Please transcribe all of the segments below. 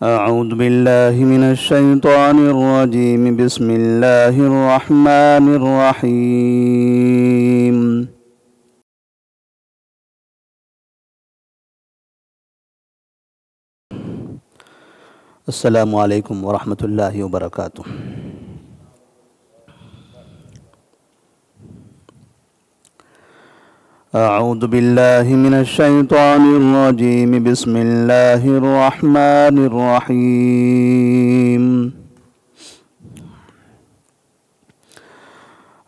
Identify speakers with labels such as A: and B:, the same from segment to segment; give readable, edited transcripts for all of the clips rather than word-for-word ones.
A: أعوذ بالله من الشيطان الرجيم. بسم الله الرحمن الرحيم. السلام علیکم ورحمۃ اللہ وبرکاتہ. اعوذ باللہ من الشیطان الرجیم. بسم اللہ الرحمن الرحیم.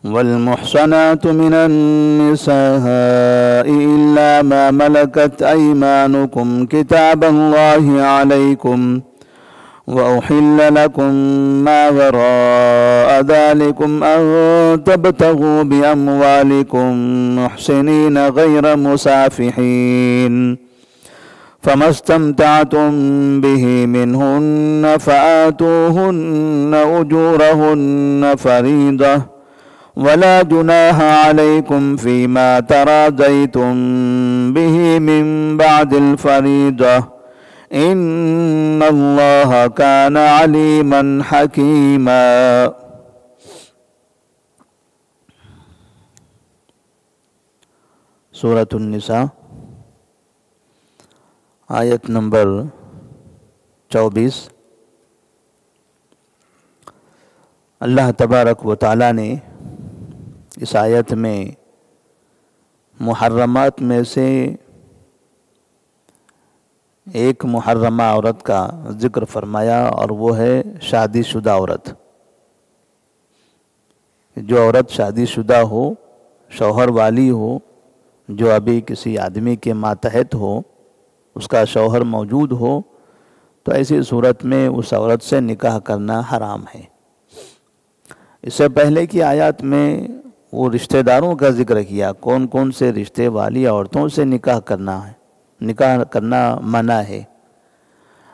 A: والمحصنات من النساء إلا ما ملكت أيمانكم كتاب الله عليكم وأحل لكم ما وراء ذلكم أن تبتغوا بأموالكم محسنين غير مسافحين فما استمتعتم به منهن فآتوهن أجورهن فريضة ولا جناح عليكم فيما تراضيتم به من بعد الفريضة ان اللہ کان علیما حکیما. سورۃ النساء آیت نمبر 24. اللہ تبارک و تعالی نے اس آیت میں محرمات میں سے ایک محرمہ عورت کا ذکر فرمایا، اور وہ ہے شادی شدہ عورت. جو عورت شادی شدہ ہو، شوہر والی ہو، جو ابھی کسی آدمی کے ماتحت ہو، اس کا شوہر موجود ہو، تو ایسی صورت میں اس عورت سے نکاح کرنا حرام ہے. اس سے پہلے کی آیات میں وہ رشتہ داروں کا ذکر کیا، کون کون سے رشتے والی عورتوں سے نکاح کرنا منع ہے.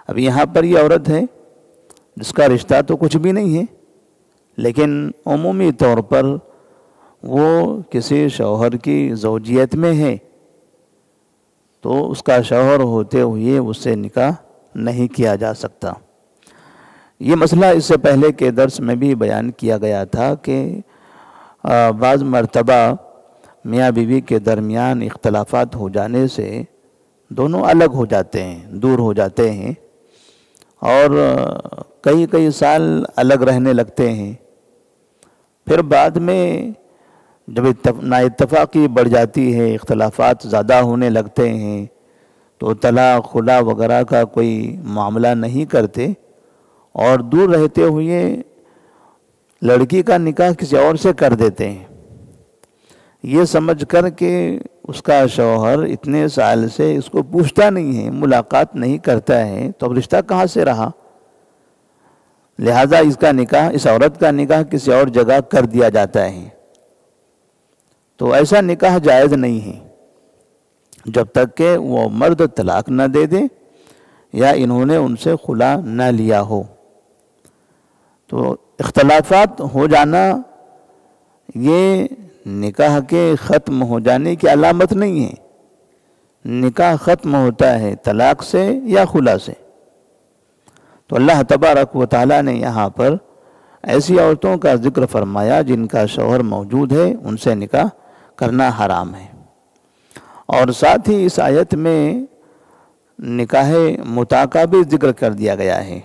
A: اب یہاں پر یہ عورت ہے جس کا رشتہ تو کچھ بھی نہیں ہے، لیکن عمومی طور پر وہ کسی شوہر کی زوجیت میں ہے، تو اس کا شوہر ہوتے ہوئے اس سے نکاح نہیں کیا جا سکتا. یہ مسئلہ اس سے پہلے کے درس میں بھی بیان کیا گیا تھا کہ بعض مرتبہ میاں بیوی کے درمیان اختلافات ہو جانے سے دونوں الگ ہو جاتے ہیں، دور ہو جاتے ہیں، اور کئی سال الگ رہنے لگتے ہیں. پھر بعد میں جب نااتفاقی بڑھ جاتی ہے، اختلافات زیادہ ہونے لگتے ہیں، تو طلاق خلا وغیرہ کا کوئی معاملہ نہیں کرتے، اور دور رہتے ہوئے لڑکی کا نکاح کسی اور سے کر دیتے ہیں، یہ سمجھ کر کہ اس کا شوہر اتنے سال سے اس کو پوچھتا نہیں ہے، ملاقات نہیں کرتا ہے، تو اب رشتہ کہاں سے رہا. لہذا اس عورت کا نکاح کسی اور جگہ کر دیا جاتا ہے. تو ایسا نکاح جائز نہیں ہے جب تک کہ وہ مرد طلاق نہ دے دے یا انہوں نے ان سے خلا نہ لیا ہو. تو اختلافات ہو جانا یہ نکاح کے ختم ہو جانے کی علامت نہیں ہے. نکاح ختم ہوتا ہے طلاق سے یا خلا سے. تو اللہ تبارک و تعالیٰ نے یہاں پر ایسی عورتوں کا ذکر فرمایا جن کا شوہر موجود ہے، ان سے نکاح کرنا حرام ہے. اور ساتھ ہی اس آیت میں نکاح متع کا بھی ذکر کر دیا گیا ہے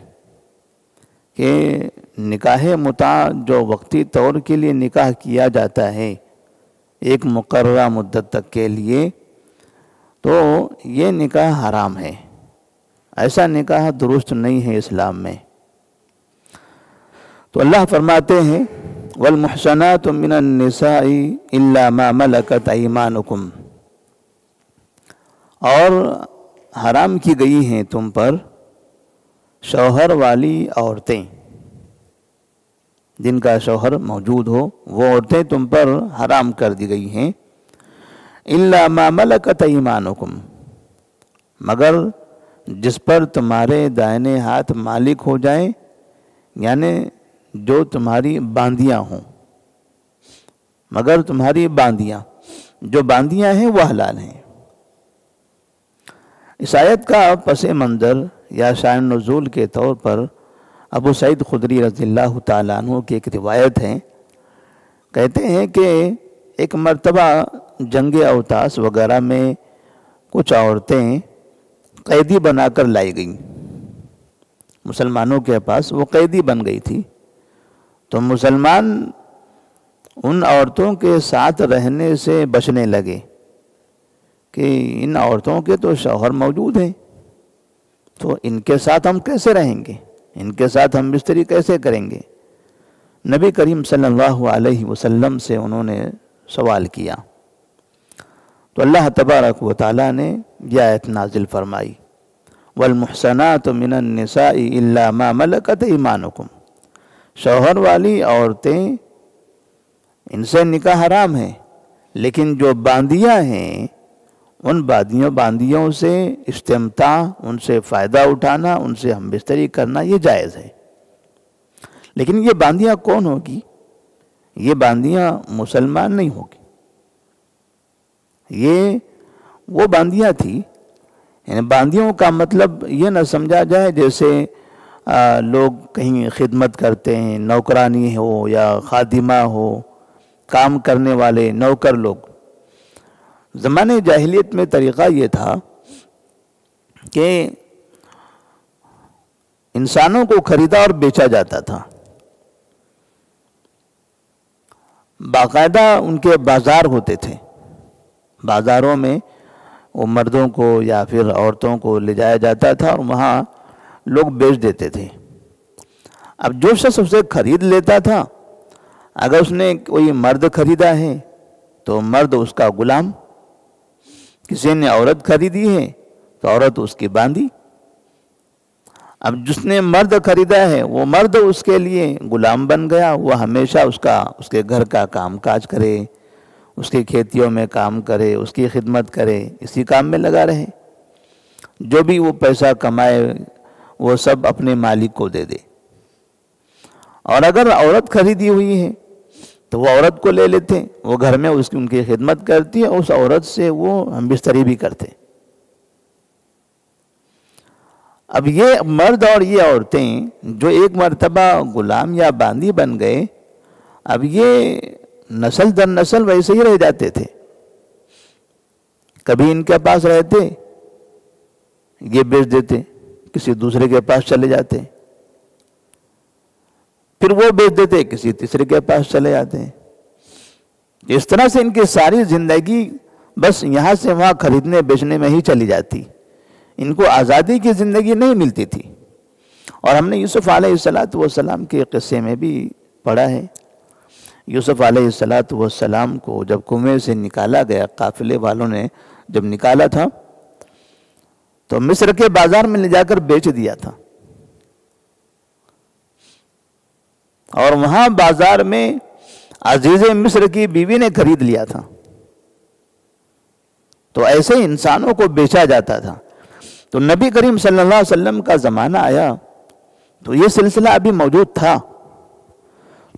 A: کہ نکاح متع جو وقتی طور کے لیے نکاح کیا جاتا ہے ایک مقررہ مدت تک کے لیے، تو یہ نکاح حرام ہے. ایسا نکاح درست نہیں ہے اسلام میں. تو اللہ فرماتے ہیں والمحصنات من النساء الا ما ملكت ايمانكم، اور حرام کی گئی ہیں تم پر شوہر والی عورتیں، جن کا شوہر موجود ہو، وہ عورتیں تم پر حرام کر دی گئی ہیں. الا ما ملكت ايمانكم، مگر جس پر تمہارے دائنے ہاتھ مالک ہو جائیں، یعنی جو تمہاری باندیاں ہوں. مگر تمہاری باندیاں، جو باندیاں ہیں وہ حلال ہیں. اس آیت کا پس منظر یا شان نزول کے طور پر ابو سعید خدری رضی اللہ تعالیٰ عنہ کی ایک روایت ہے، کہتے ہیں کہ ایک مرتبہ جنگ اوطاس وغیرہ میں کچھ عورتیں قیدی بنا کر لائی گئیں، مسلمانوں کے پاس وہ قیدی بن گئی تھی، تو مسلمان ان عورتوں کے ساتھ رہنے سے بچنے لگے کہ ان عورتوں کے تو شوہر موجود ہیں، تو ان کے ساتھ ہم کیسے رہیں گے، ان کے ساتھ ہم بستری کیسے کریں گے؟ نبی کریم صلی اللہ علیہ وسلم سے انہوں نے سوال کیا، تو اللہ تبارک و تعالیٰ نے یہ آیت نازل فرمائی، والمحصنات من النساء الا ما ملکت ایمانکم، شوہر والی عورتیں ان سے نکاح حرام ہے، لیکن جو باندیاں ہیں ان باندیوں سے استمتاع، ان سے فائدہ اٹھانا، ان سے ہم بستری کرنا یہ جائز ہے۔ لیکن یہ باندیاں کون ہوگی؟ یہ باندیاں مسلمان نہیں ہوگی، یہ وہ باندیاں تھی، یعنی باندیوں کا مطلب یہ نہ سمجھا جائے جیسے لوگ کہیں خدمت کرتے ہیں، نوکرانی ہو یا خادمہ ہو، کام کرنے والے نوکر لوگ۔ زمانے جاہلیت میں طریقہ یہ تھا کہ انسانوں کو خریدا اور بیچا جاتا تھا، باقاعدہ ان کے بازار ہوتے تھے، بازاروں میں وہ مردوں کو یا پھر عورتوں کو لے جایا جاتا تھا اور وہاں لوگ بیچ دیتے تھے۔ اب جو شخص اسے خرید لیتا تھا، اگر اس نے کوئی مرد خریدا ہے تو مرد اس کا غلام، کسی نے عورت خریدی ہے تو عورت اس کی باندی۔ اب جس نے مرد خریدا ہے وہ مرد اس کے لیے غلام بن گیا، وہ ہمیشہ اس کے گھر کا کام کاج کرے، اس کی کھیتیوں میں کام کرے، اس کی خدمت کرے، اسی کام میں لگا رہے، جو بھی وہ پیسہ کمائے وہ سب اپنے مالک کو دے دے۔ اور اگر عورت خریدی ہوئی ہے تو وہ عورت کو لے لیتے، وہ گھر میں ان کی خدمت کرتی ہے، اس عورت سے وہ ہم بستری بھی کرتے۔ اب یہ مرد اور یہ عورتیں جو ایک مرتبہ غلام یا باندی بن گئے، اب یہ نسل در نسل ویسے ہی رہ جاتے تھے، کبھی ان کے پاس رہتے، یہ بیچ دیتے، کسی دوسرے کے پاس چلے جاتے، پھر وہ بیچ دیتے، کسی تیسرے کے پاس چلے جاتے ہیں۔ اس طرح سے ان کی ساری زندگی بس یہاں سے وہاں خریدنے بیچنے میں ہی چلی جاتی، ان کو آزادی کی زندگی نہیں ملتی تھی۔ اور ہم نے یوسف علیہ السلام کے قصے میں بھی پڑھا ہے، یوسف علیہ السلام کو جب کنویں سے نکالا گیا، قافلے والوں نے جب نکالا تھا تو مصر کے بازار میں لے جا کر بیچ دیا تھا، اور وہاں بازار میں عزیز مصر کی بیوی نے خرید لیا تھا۔ تو ایسے انسانوں کو بیچا جاتا تھا۔ تو نبی کریم صلی اللہ علیہ وسلم کا زمانہ آیا تو یہ سلسلہ ابھی موجود تھا،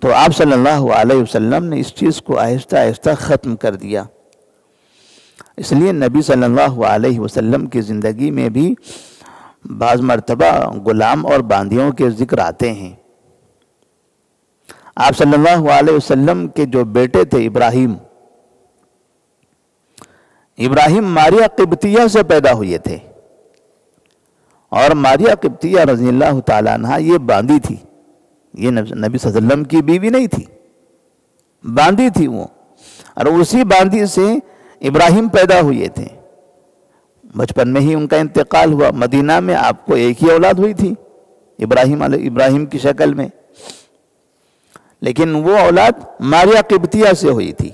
A: تو آپ صلی اللہ علیہ وسلم نے اس چیز کو آہستہ آہستہ ختم کر دیا۔ اس لیے نبی صلی اللہ علیہ وسلم کی زندگی میں بھی بعض مرتبہ غلام اور باندیوں کے ذکر آتے ہیں۔ آپ صلی اللہ علیہ وسلم کے جو بیٹے تھے ابراہیم ماریہ قبطیہ سے پیدا ہوئے تھے، اور ماریہ قبطیہ رضی اللہ تعالیٰ عنہ یہ باندی تھی، یہ نبی صلی اللہ علیہ وسلم کی بیوی نہیں تھی، باندی تھی وہ، اور اسی باندی سے ابراہیم پیدا ہوئے تھے۔ بچپن میں ہی ان کا انتقال ہوا، مدینہ میں آپ کو ایک ہی اولاد ہوئی تھی ابراہیم کی شکل میں، لیکن وہ اولاد ماریہ قبطیہ سے ہوئی تھی۔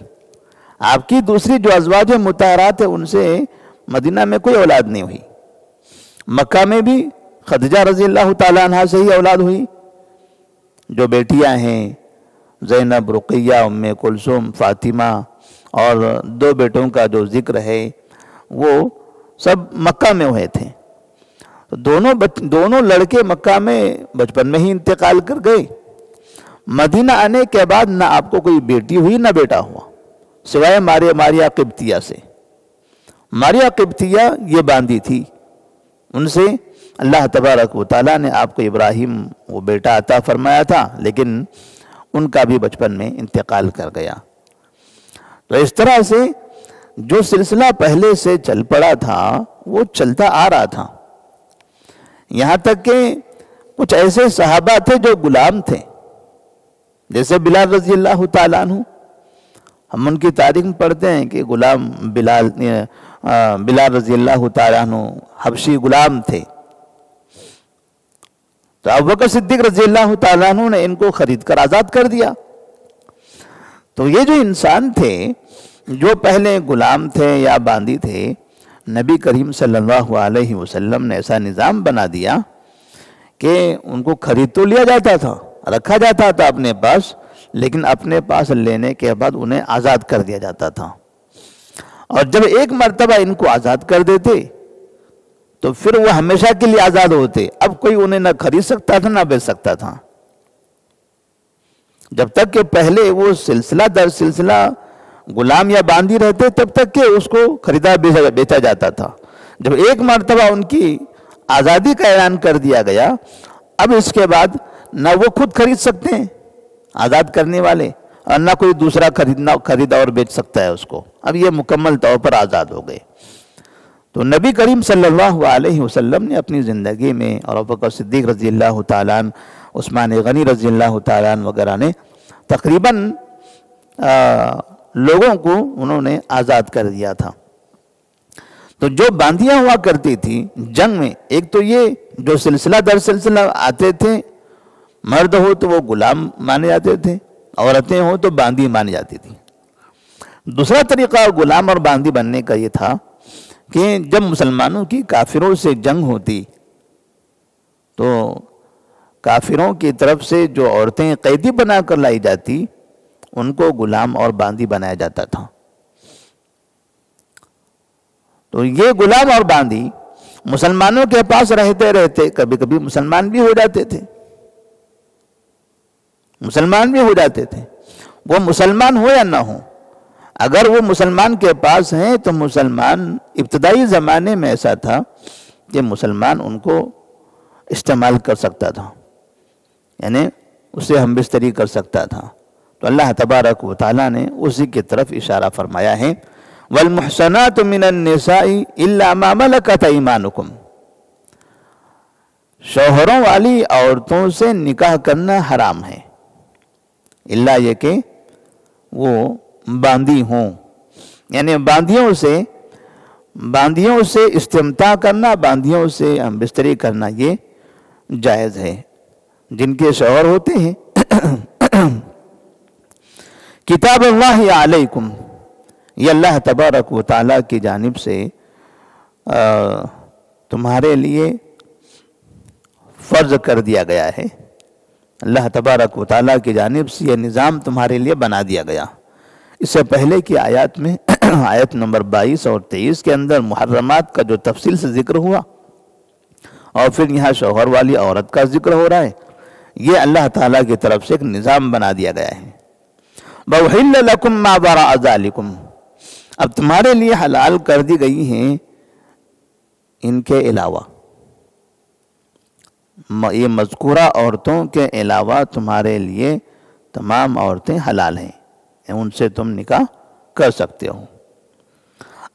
A: آپ کی دوسری جو ازواج مطہرات ہیں ان سے مدینہ میں کوئی اولاد نہیں ہوئی۔ مکہ میں بھی خدیجہ رضی اللہ تعالیٰ عنہ سے ہی اولاد ہوئی، جو بیٹیاں ہیں زینب، رقیہ، ام کلثوم، فاطمہ، اور 2 بیٹوں کا جو ذکر ہے وہ سب مکہ میں ہوئے تھے۔ دونوں لڑکے مکہ میں بچپن میں ہی انتقال کر گئے۔ مدینہ آنے کے بعد نہ آپ کو کوئی بیٹی ہوئی نہ بیٹا ہوا، سوائے ماریہ قبطیہ سے۔ ماریہ قبطیہ یہ باندی تھی، ان سے اللہ تبارک و تعالیٰ نے آپ کو ابراہیم وہ بیٹا عطا فرمایا تھا، لیکن ان کا بھی بچپن میں انتقال کر گیا۔ تو اس طرح سے جو سلسلہ پہلے سے چل پڑا تھا وہ چلتا آ رہا تھا، یہاں تک کہ کچھ ایسے صحابہ تھے جو غلام تھے، جیسے بلال رضی اللہ تعالیٰ عنہ۔ ہم ان کی تاریخ میں پڑھتے ہیں کہ غلام بلال رضی اللہ تعالیٰ عنہ حبشی غلام تھے، تو ابوبکر صدیق رضی اللہ تعالیٰ عنہ نے ان کو خرید کر آزاد کر دیا۔ تو یہ جو انسان تھے جو پہلے غلام تھے یا باندی تھے، نبی کریم صلی اللہ علیہ وسلم نے ایسا نظام بنا دیا کہ ان کو خرید تو لیا جاتا تھا، رکھا جاتا تھا اپنے پاس، لیکن اپنے پاس لینے کے بعد انہیں آزاد کر دیا جاتا تھا، اور جب ایک مرتبہ ان کو آزاد کر دیتے تو پھر وہ ہمیشہ کے لیے آزاد ہوتے۔ اب کوئی انہیں نہ خرید سکتا تھا نہ بیچ سکتا تھا، جب تک کہ پہلے وہ سلسلہ در سلسلہ غلام یا باندی رہتے تب تک کہ اس کو خریدا بیچا جاتا تھا۔ جب ایک مرتبہ ان کی آزادی کا اعلان کر دیا گیا، اب اس کے بعد نہ وہ خود خرید سکتے ہیں آزاد کرنے والے، اور نہ کوئی دوسرا خریدا اور بیچ سکتا ہے اس کو، اب یہ مکمل طور پر آزاد ہو گئے۔ تو نبی کریم صلی اللہ علیہ وسلم نے اپنی زندگی میں، اور ابوبکر صدیق رضی اللہ تعالیٰ عنہ، عثمان غنی رضی اللہ تعالیٰ عنہ وغیرہ نے تقریباً لوگوں کو انہوں نے آزاد کر دیا تھا۔ تو جو باندیاں ہوا کرتی تھی جنگ میں، ایک تو یہ جو سلسلہ در سلسلہ آتے تھے، مرد ہو تو وہ غلام مانے جاتے تھے، عورتیں ہو تو باندی مانی جاتی تھی۔ دوسرا طریقہ غلام اور باندی بننے کا یہ تھا کہ جب مسلمانوں کی کافروں سے جنگ ہوتی تو کافروں کی طرف سے جو عورتیں قیدی بنا کر لائی جاتی ان کو غلام اور باندی بنایا جاتا تھا۔ تو یہ غلام اور باندی مسلمانوں کے پاس رہتے رہتے کبھی کبھی مسلمان بھی ہو جاتے تھے، وہ مسلمان ہو یا نہ ہو، اگر وہ مسلمان کے پاس ہیں تو مسلمان ابتدائی زمانے میں ایسا تھا کہ مسلمان ان کو استعمال کر سکتا تھا، یعنی اسے ہم بستری کر سکتا تھا۔ تو اللہ تبارک و تعالیٰ نے اسی کی طرف اشارہ فرمایا ہے، وَالْمُحْصَنَاتُ مِنَ النِّسَاءِ إِلَّا مَا مَلَكَتْ أَيْمَانُكُمْ، شوہروں والی عورتوں سے نکاح کرنا حرام ہے، اللہ یہ کہ وہ باندی ہوں، یعنی باندیوں سے استمتاع کرنا، باندیوں سے ہم بستری کرنا یہ جائز ہے، جن کے شوہر ہوتے ہیں۔ کتاب اللہ علیکم، یہ اللہ تبارک و تعالیٰ کی جانب سے تمہارے لیے فرض کر دیا گیا ہے، اللہ تبارک و تعالیٰ کی جانب سے یہ نظام تمہارے لیے بنا دیا گیا۔ اس سے پہلے کی آیات میں آیت نمبر 22 اور 23 کے اندر محرمات کا جو تفصیل سے ذکر ہوا، اور پھر یہاں شوہر والی عورت کا ذکر ہو رہا ہے، یہ اللہ تعالیٰ کی طرف سے ایک نظام بنا دیا گیا ہے۔ وَأُحِلَّ لَكُمْ مَا وَرَاءَ ذَلِكُمْ، اب تمہارے لیے حلال کر دی گئی ہیں ان کے علاوہ، یہ مذکورہ عورتوں کے علاوہ تمہارے لیے تمام عورتیں حلال ہیں، ان سے تم نکاح کر سکتے ہو۔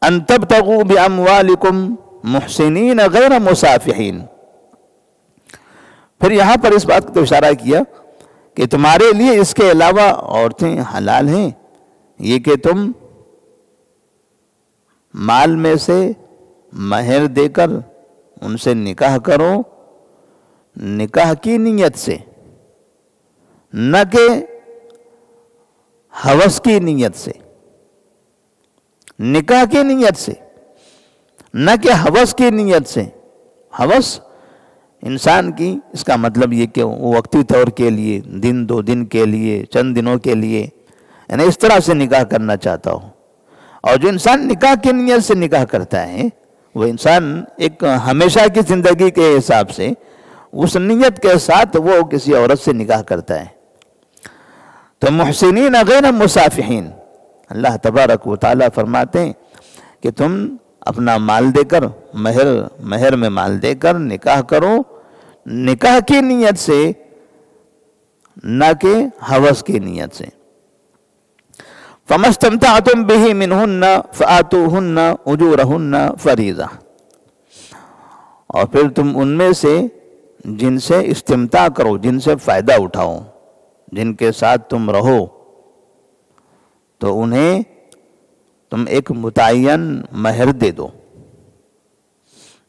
A: ان تبتغوا باموالکم محسنین غیر مسافحین، پھر یہاں پر اس بات کو اشارہ کیا کہ تمہارے لیے اس کے علاوہ عورتیں حلال ہیں، یہ کہ تم مال میں سے مہر دے کر ان سے نکاح کرو، نکاح کی نیت سے، نہ کہ ہوس کی نیت سے، نکاح کی نیت سے، نہ کہ ہوس کی نیت سے۔ ہوس انسان کی، اس کا مطلب یہ کہ وہ وقتی طور کے لیے، دن دو دن کے لیے، چند دنوں کے لیے، یعنی اس طرح سے نکاح کرنا چاہتا ہو۔ اور جو انسان نکاح کی نیت سے نکاح کرتا ہے وہ انسان ایک ہمیشہ کی زندگی کے حساب سے اس نیت کے ساتھ وہ کسی عورت سے نکاح کرتا ہے۔ تو محسنین غیر مسافحین، اللہ تبارک و تعالیٰ فرماتے ہیں کہ تم اپنا مال دے کر، مہر میں مال دے کر نکاح کرو، نکاح کی نیت سے، نہ کہ ہوس کی نیت سے۔ فَمَا اسْتَمْتَعْتُمْ بِهِ مِنْهُنَّ فَآتُوهُنَّ أُجُورَهُنَّ فَرِيضَةً، اور پھر تم ان میں سے جن سے استمتاع کرو، جن سے فائدہ اٹھاؤ، جن کے ساتھ تم رہو، تو انہیں تم ایک متعین مہر دے دو۔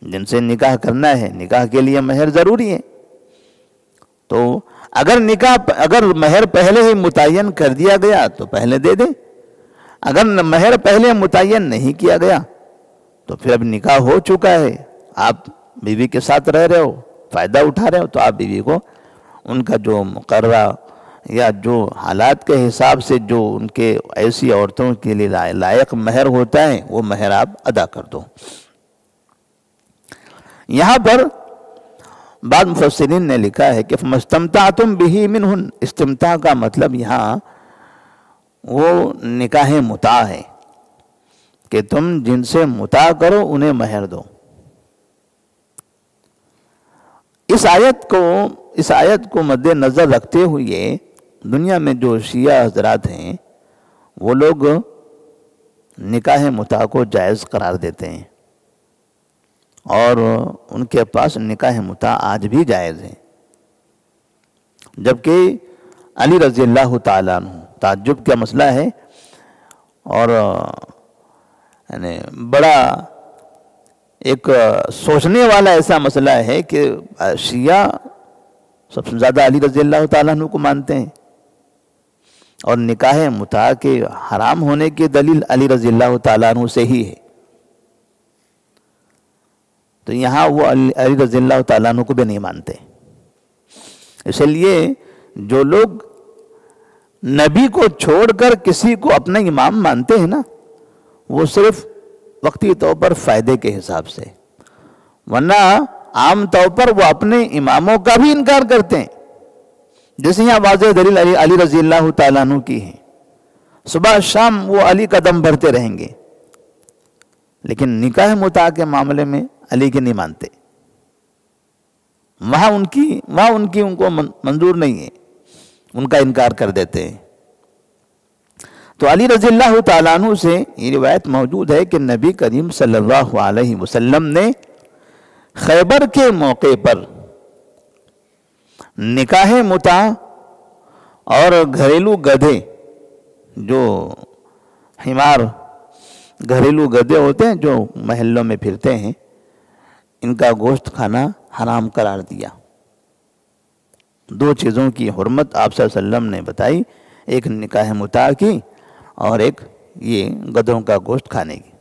A: جن سے نکاح کرنا ہے، نکاح کے لیے مہر ضروری ہے، تو اگر مہر پہلے ہی متعین کر دیا گیا تو پہلے دے دے، اگر مہر پہلے متعین نہیں کیا گیا تو پھر اب نکاح ہو چکا ہے، آپ بیوی کے ساتھ رہ رہے ہو، فائدہ اٹھا رہے ہو، تو آپ بیوی کو ان کا جو مقررہ یا جو حالات کے حساب سے جو ان کے ایسی عورتوں کے لیے لائق مہر ہوتا ہے وہ مہر آپ ادا کر دو۔ یہاں پر بعض مفسرین نے لکھا ہے کہ فَمَسْتَمْتَعْتُمْ بِهِ مِنْهُنْ، استمتاع کا مطلب یہاں وہ نکاح متاع ہے کہ تم جن سے متاع کرو انہیں مہر دو۔ اس آیت کو مد نظر رکھتے ہوئے دنیا میں جو شیعہ حضرات ہیں وہ لوگ نکاح متاع کو جائز قرار دیتے ہیں، اور ان کے پاس نکاح متاع آج بھی جائز ہے، جبکہ علی رضی اللہ تعالیٰ عنہ، تعجب کا مسئلہ ہے اور یعنی بڑا ایک سوچنے والا ایسا مسئلہ ہے کہ شیعہ سب سے زیادہ علی رضی اللہ تعالیٰ عنہ کو مانتے ہیں، اور نکاح متاع کے حرام ہونے کی دلیل علی رضی اللہ تعالیٰ عنہ سے ہی ہے، تو یہاں وہ علی رضی اللہ تعالیٰ عنہ کو بھی نہیں مانتے۔ اس لیے جو لوگ نبی کو چھوڑ کر کسی کو اپنا امام مانتے ہیں نا، وہ صرف وقتی طور پر فائدے کے حساب سے، ورنہ عام طور پر وہ اپنے اماموں کا بھی انکار کرتے ہیں، جیسے یہاں واضح دلیل علی رضی اللہ تعالیٰ عنہ کی ہے، صبح شام وہ علی کا دم بھرتے رہیں گے، لیکن نکاح متاع کے معاملے میں علی کے نہیں مانتے، وہاں ان کی ان کو منظور نہیں ہے، ان کا انکار کر دیتے ہیں۔ تو علی رضی اللہ تعالیٰ عنہ سے یہ روایت موجود ہے کہ نبی کریم صلی اللہ علیہ وسلم نے خیبر کے موقع پر نکاح متاع اور گھریلو گدھے، جو حمار گھریلو گدھے ہوتے ہیں جو محلوں میں پھرتے ہیں، ان کا گوشت کھانا حرام قرار دیا۔ دو چیزوں کی حرمت آپ صلی اللہ علیہ وسلم نے بتائی، ایک نکاح متاع کی اور ایک یہ گدھوں کا گوشت کھانے کی۔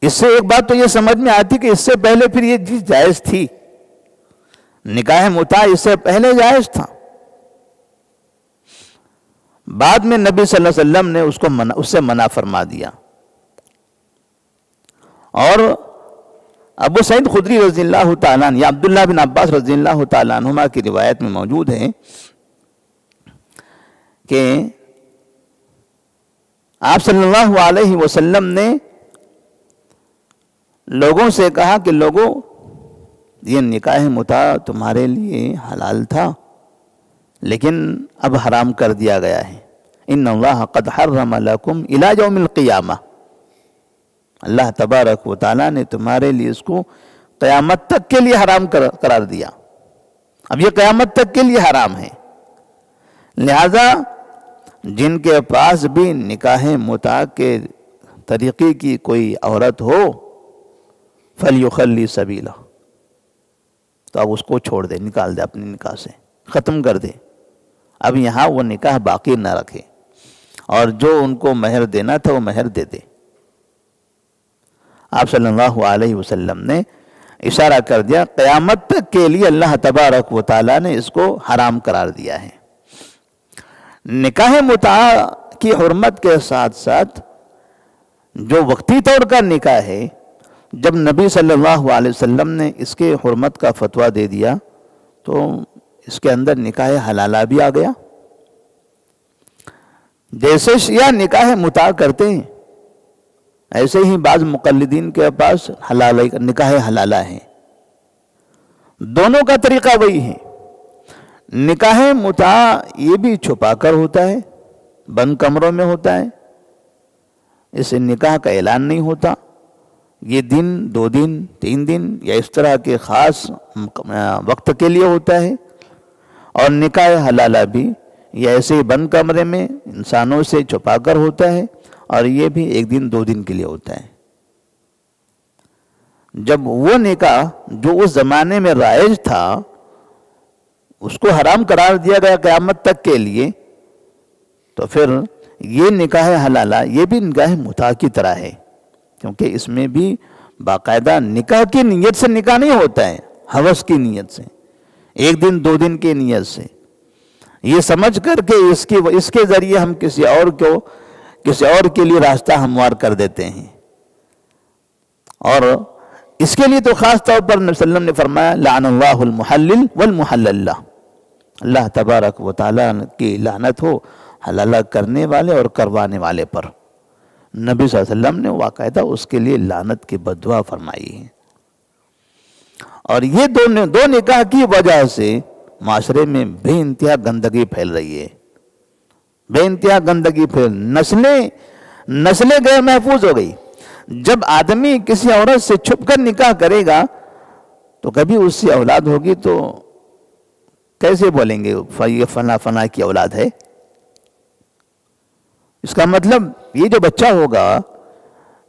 A: اس سے ایک بات تو یہ سمجھ میں آتی کہ اس سے پہلے پھر یہ چیز جائز تھی، نکاح متاع اس سے پہلے جائز تھا، بعد میں نبی صلی اللہ علیہ وسلم نے اس سے منع فرما دیا۔ اور ابو سعید خدری رضی اللہ تعالیٰ عنہ یا عبداللہ بن عباس رضی اللہ تعالیٰ عنہما کی روایت میں موجود ہے کہ آپ صلی اللہ علیہ وسلم نے لوگوں سے کہا کہ لوگوں، یہ نکاح متاع تمہارے لیے حلال تھا لیکن اب حرام کر دیا گیا ہے، ان اللہ قد حرم لکم الی یوم القیامہ، اللہ تبارک و تعالیٰ نے تمہارے لیے اس کو قیامت تک کے لیے حرام قرار دیا، اب یہ قیامت تک کے لیے حرام ہے، لہذا جن کے پاس بھی نکاح متاع کے طریقے کی کوئی عورت ہو فَلْيُخَلِّ سَبِيلَهُ، تو اب اس کو چھوڑ دے، نکال دے اپنے نکاح سے، ختم کر دے، اب یہاں وہ نکاح باقی نہ رکھے، اور جو ان کو مہر دینا تھا وہ مہر دے دے۔ آپ صلی اللہ علیہ وسلم نے اشارہ کر دیا، قیامت تک کے لیے اللہ تبارک و تعالیٰ نے اس کو حرام قرار دیا ہے۔ نکاح متاع کی حرمت کے ساتھ ساتھ جو وقتی طور کا نکاح ہے، جب نبی صلی اللہ علیہ وسلم نے اس کے حرمت کا فتویٰ دے دیا تو اس کے اندر نکاح حلالہ بھی آ گیا۔ جیسے شیعہ نکاح متاع کرتے ہیں ایسے ہی بعض مقلدین کے پاس حلال نکاح حلالہ ہے، دونوں کا طریقہ وہی ہے۔ نکاح متعہ یہ بھی چھپا کر ہوتا ہے، بند کمروں میں ہوتا ہے، اسے نکاح کا اعلان نہیں ہوتا، یہ دن 2 دن 3 دن یا اس طرح کے خاص وقت کے لیے ہوتا ہے۔ اور نکاح حلالہ بھی یہ ایسے ہی بند کمرے میں انسانوں سے چھپا کر ہوتا ہے، اور یہ بھی 1 دن 2 دن کے لیے ہوتا ہے۔ جب وہ نکاح جو اس زمانے میں رائج تھا اس کو حرام قرار دیا گیا قیامت تک کے لیے، تو پھر یہ نکاح حلالہ یہ بھی نکاح متعہ کی طرح ہے، کیونکہ اس میں بھی باقاعدہ نکاح کی نیت سے نکاح نہیں ہوتا ہے، ہوس کی نیت سے، 1 دن 2 دن کی نیت سے، یہ سمجھ کر کہ اس کے ذریعے ہم کسی اور کے لیے راستہ ہموار کر دیتے ہیں۔ اور اس کے لیے تو خاص طور پر نبی صلی اللہ علیہ وسلم نے فرمایا لعن اللہ المحلل والمحلل له، اللہ تبارک و تعالیٰ کی لعنت ہو حلالہ کرنے والے اور کروانے والے پر۔ نبی صلی اللہ علیہ وسلم نے باقاعدہ اس کے لیے لعنت کی بددعا فرمائی ہے۔ اور یہ دو نکاح کی وجہ سے معاشرے میں بے انتہا گندگی پھیل رہی ہے، بے انتہا گندگی نسلیں غیر محفوظ ہو گئی۔ جب آدمی کسی عورت سے چھپ کر نکاح کرے گا تو کبھی اس سے اولاد ہوگی تو کیسے بولیں گے یہ فلاں کی اولاد ہے؟ اس کا مطلب یہ جو بچہ ہوگا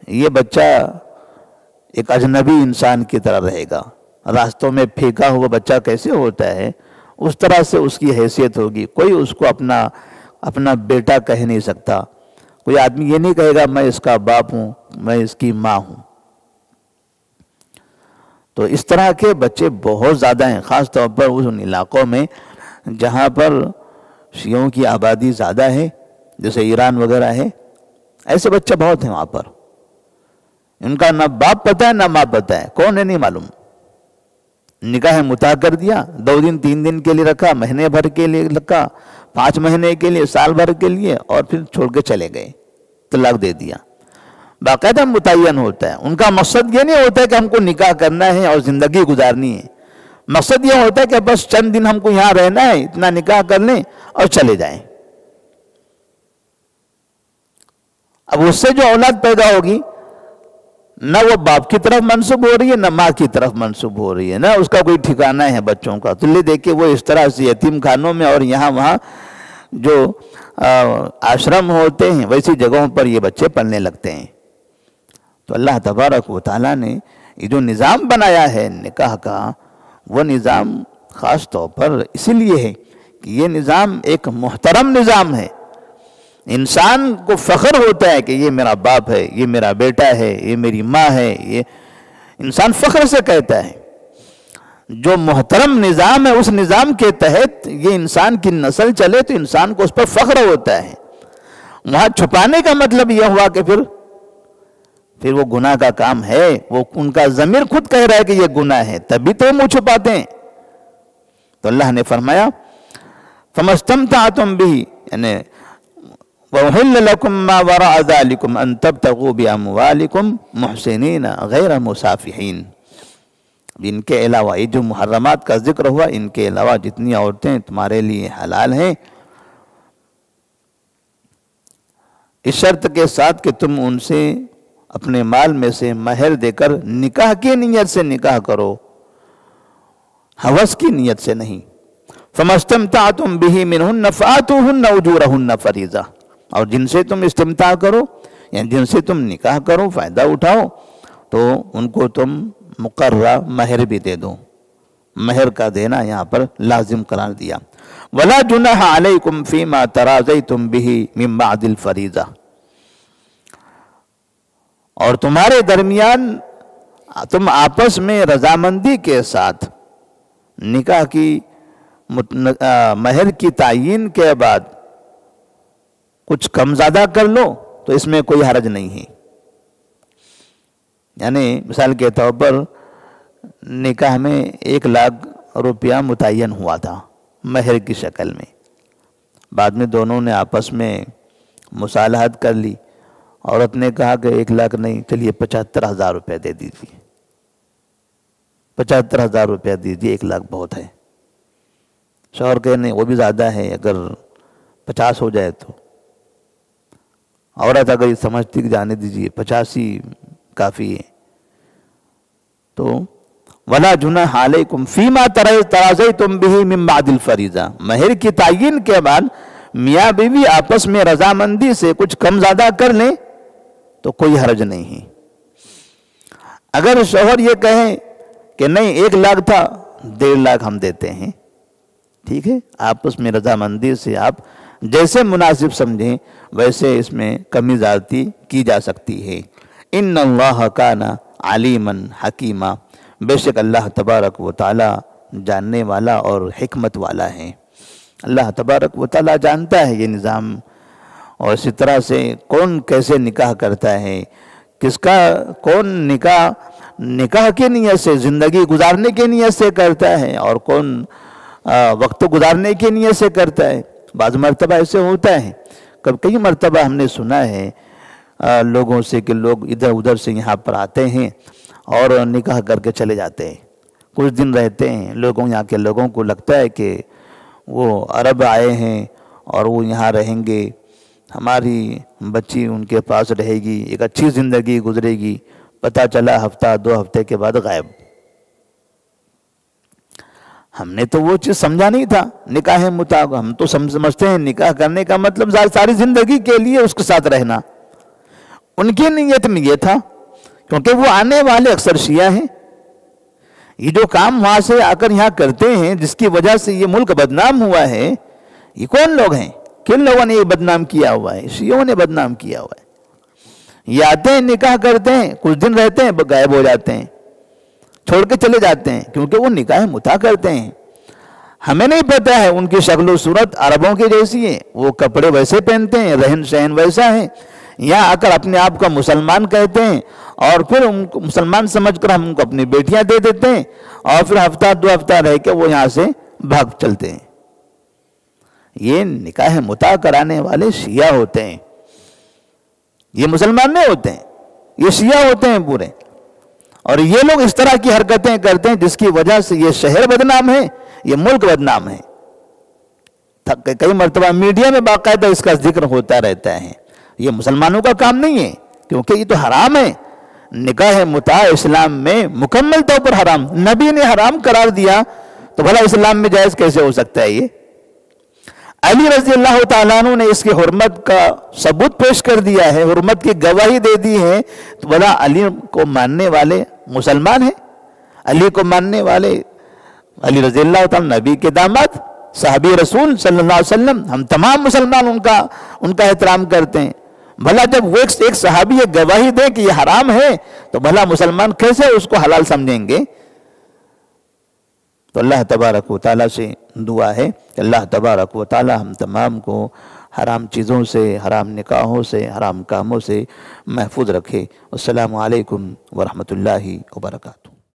A: یہ بچہ ایک اجنبی انسان کی طرح رہے گا، راستوں میں پھینکا ہوا بچہ کیسے ہوتا ہے اس طرح سے اس کی حیثیت ہوگی، کوئی اس کو اپنا بیٹا کہہ نہیں سکتا، کوئی آدمی یہ نہیں کہے گا میں اس کا باپ ہوں، میں اس کی ماں ہوں۔ تو اس طرح کے بچے بہت زیادہ ہیں، خاص طور پر ان علاقوں میں جہاں پر شیعوں کی آبادی زیادہ ہے، جیسے ایران وغیرہ ہے، ایسے بچے بہت ہیں وہاں پر، ان کا نہ باپ پتہ ہے نہ ماں پتہ ہے، کون ہے نہیں معلوم۔ نکاح متعہ کر دیا، 2 دن 3 دن کے لیے رکھا، مہینے بھر کے لیے رکھا، 5 مہینے کے لیے، سال بھر کے لیے، اور پھر چھوڑ کے چلے گئے، طلاق دے دیا۔ باقاعدہ متعین ہوتا ہے، ان کا مقصد یہ نہیں ہوتا ہے کہ ہم کو نکاح کرنا ہے اور زندگی گزارنی ہے، مقصد یہ ہوتا ہے کہ بس چند دن ہم کو یہاں رہنا ہے، اتنا نکاح کر لیں اور چلے جائیں۔ اب اس سے جو اولاد پیدا ہوگی نہ وہ باپ کی طرف منسوب ہو رہی ہے نہ ماں کی طرف منسوب ہو رہی ہے، نہ اس کا کوئی ٹھکانہ ہے بچوں کا، تو لے دیکھیں وہ اس طرح سے یتیم خانوں میں اور یہاں وہاں جو آشرم ہوتے ہیں ویسی جگہوں پر یہ بچے پلنے لگتے ہیں۔ تو اللہ تبارک و تعالیٰ نے یہ جو نظام بنایا ہے نکاح کا، وہ نظام خاص طور پر اسی لیے ہے کہ یہ نظام ایک محترم نظام ہے، انسان کو فخر ہوتا ہے کہ یہ میرا باپ ہے، یہ میرا بیٹا ہے، یہ میری ماں ہے، یہ انسان فخر سے کہتا ہے۔ جو محترم نظام ہے اس نظام کے تحت یہ انسان کی نسل چلے تو انسان کو اس پر فخر ہوتا ہے۔ وہاں چھپانے کا مطلب یہ ہوا کہ پھر وہ گناہ کا کام ہے، وہ ان کا ضمیر خود کہہ رہا ہے کہ یہ گناہ ہے، تبھی تو منہ چھپاتے ہیں۔ تو اللہ نے فرمایا فَمَسْتَمْتَعْتُمْ بِهِ، یعنی وَأُحِلَّ لَكُمْ مَا وَرَاءَ ذَلِكُمْ أَن تَبْتَغُوا بِأَمْوَالِكُمْ مُحْسِنِينَ غَيْرَ مُسَافِحِينَ۔ ان کے علاوہ یہ جو محرمات کا ذکر ہوا، ان کے علاوہ جتنی عورتیں تمہارے لیے حلال ہیں، اس شرط کے ساتھ کہ تم ان سے اپنے مال میں سے مہر دے کر نکاح کی نیت سے نکاح کرو، ہوس کی نیت سے نہیں۔ فَمَسْتَمْتَعْتُمْ بِهِ مِنْهُنَّ فَآتُوهُنَّ أُجُورَهُنَّ فَرِيضَةً، اور جن سے تم استمتاع کرو یعنی جن سے تم نکاح کرو، فائدہ اٹھاؤ، تو ان کو تم مقررہ مہر بھی دے دو۔ مہر کا دینا یہاں پر لازم قرار دیا۔ وَلَا جُنَاحَ عَلَيْكُمْ فِي مَا تَرَاضَيْتُمْ بِهِ مِنْ بَعْدِ الْفَرِيضَةِ، اور تمہارے درمیان تم آپس میں رضامندی کے ساتھ نکاح کی مہر کی تعیین کے بعد کچھ کم زیادہ کر لو تو اس میں کوئی حرج نہیں ہے۔ یعنی مثال کے طور پر نکاح میں 1,00,000 روپیہ متعین ہوا تھا مہر کی شکل میں، بعد میں دونوں نے آپس میں مصالحت کر لی عورت نے کہا کہ 1 لاکھ نہیں، چلیے 75,000 روپے دے دیجیے، 75,000 روپیہ دیجیے، 1 لاکھ بہت ہے۔ شوہر کہے نہیں وہ بھی زیادہ ہے، اگر 50 ہو جائے تو۔ عورت اگر یہ سمجھتی کہ جانے دیجیے 50 ہی کافی ہے، تو وَلَا جُنَاحَ عَلَيْكُمْ فِي مَا تَرَاضَيْتُمْ بِهِ مِن بَعْدِ الْفَرِيضَةِ، مہر کی تعین کے بعد میاں بیوی آپس میں رضامندی سے کچھ کم زیادہ کر لیں تو کوئی حرج نہیں ہے۔ اگر شوہر یہ کہیں کہ نہیں 1 لاکھ تھا 1.5 لاکھ ہم دیتے ہیں، ٹھیک ہے، آپس میں رضامندی سے آپ جیسے مناسب سمجھیں ویسے اس میں کمی زیادتی کی جا سکتی ہے۔ ان اللہ کان علیما حکیما، بے شک اللہ تبارک و تعالی جاننے والا اور حکمت والا ہے۔ اللہ تبارک و تعالی جانتا ہے یہ نظام، اور اسی طرح سے کون کیسے نکاح کرتا ہے، کس کا کون نکاح کی نیت سے، زندگی گزارنے کی نیت سے کرتا ہے، اور کون وقت گزارنے کی نیت سے کرتا ہے۔ بعض مرتبہ ایسے ہوتا ہے، کئی مرتبہ ہم نے سنا ہے لوگوں سے کہ لوگ ادھر ادھر سے یہاں پر آتے ہیں اور نکاح کر کے چلے جاتے ہیں، کچھ دن رہتے ہیں، یہاں کے لوگوں کو لگتا ہے کہ وہ عرب آئے ہیں اور وہ یہاں رہیں گے، ہماری بچی ان کے پاس رہے گی، ایک اچھی زندگی گزرے گی، پتہ چلا ہفتہ 2 ہفتے کے بعد غائب۔ ہم نے تو وہ چیز سمجھا نہیں تھا نکاح متع، ہم تو سمجھتے ہیں نکاح کرنے کا مطلب ساری زندگی کے لیے اس کے ساتھ رہنا۔ ان کی نیت میں یہ تھا، کیونکہ وہ آنے والے اکثر شیعہ ہیں، یہ جو کام وہاں سے آ کر یہاں کرتے ہیں جس کی وجہ سے یہ ملک بدنام ہوا ہے، یہ کون لوگ ہیں، کن لوگوں نے یہ بدنام کیا ہوا ہے؟ شیعوں نے بدنام کیا ہوا ہے۔ یہ آتے ہیں نکاح کرتے ہیں، کچھ دن رہتے ہیں غائب ہو جاتے ہیں، چھوڑ کے چلے جاتے ہیں، کیونکہ وہ نکاح متع کرتے ہیں۔ ہمیں نہیں پتہ ہے ان کی شکل و صورت عربوں کی جیسی ہے، وہ کپڑے ویسے پہنتے ہیں، رہن سہن ویسا ہے، یہاں آ کر اپنے آپ کو مسلمان کہتے ہیں، اور پھر ان کو مسلمان سمجھ کر ہم ان کو اپنی بیٹیاں دے دیتے ہیں، اور پھر ہفتہ 2 ہفتہ رہ کے وہ یہاں سے بھاگ چلتے ہیں۔ یہ نکاح متع کرانے والے شیعہ ہوتے ہیں، یہ مسلمان نہیں ہوتے ہیں، یہ شیعہ ہوتے ہیں پورے، اور یہ لوگ اس طرح کی حرکتیں کرتے ہیں جس کی وجہ سے یہ شہر بدنام ہے، یہ ملک بدنام ہے۔ کئی مرتبہ میڈیا میں باقاعدہ اس کا ذکر ہوتا رہتا ہے۔ یہ مسلمانوں کا کام نہیں ہے، کیونکہ یہ تو حرام ہے۔ نکاح متع اسلام میں مکمل طور پر حرام، نبی نے حرام قرار دیا تو بھلا اسلام میں جائز کیسے ہو سکتا ہے؟ یہ علی رضی اللہ تعالیٰ عنہ نے اس کی حرمت کا ثبوت پیش کر دیا ہے، حرمت کی گواہی دے دی ہے، تو بھلا علی کو ماننے والے مسلمان ہیں؟ علی کو ماننے والے، علی رضی اللہ تعالیٰ نبی کے داماد، صحابی رسول صلی اللہ علیہ وسلم، ہم تمام مسلمان ان کا احترام کرتے ہیں۔ بھلا جب وہ ایک صحابی یہ گواہی دے کہ یہ حرام ہے تو بھلا مسلمان کیسے اس کو حلال سمجھیں گے؟ تو اللہ تبارک و تعالیٰ سے دعا ہے کہ اللہ تبارک و تعالیٰ ہم تمام کو حرام چیزوں سے، حرام نکاحوں سے، حرام کاموں سے محفوظ رکھے۔ السلام علیکم ورحمۃ اللہ وبرکاتہ۔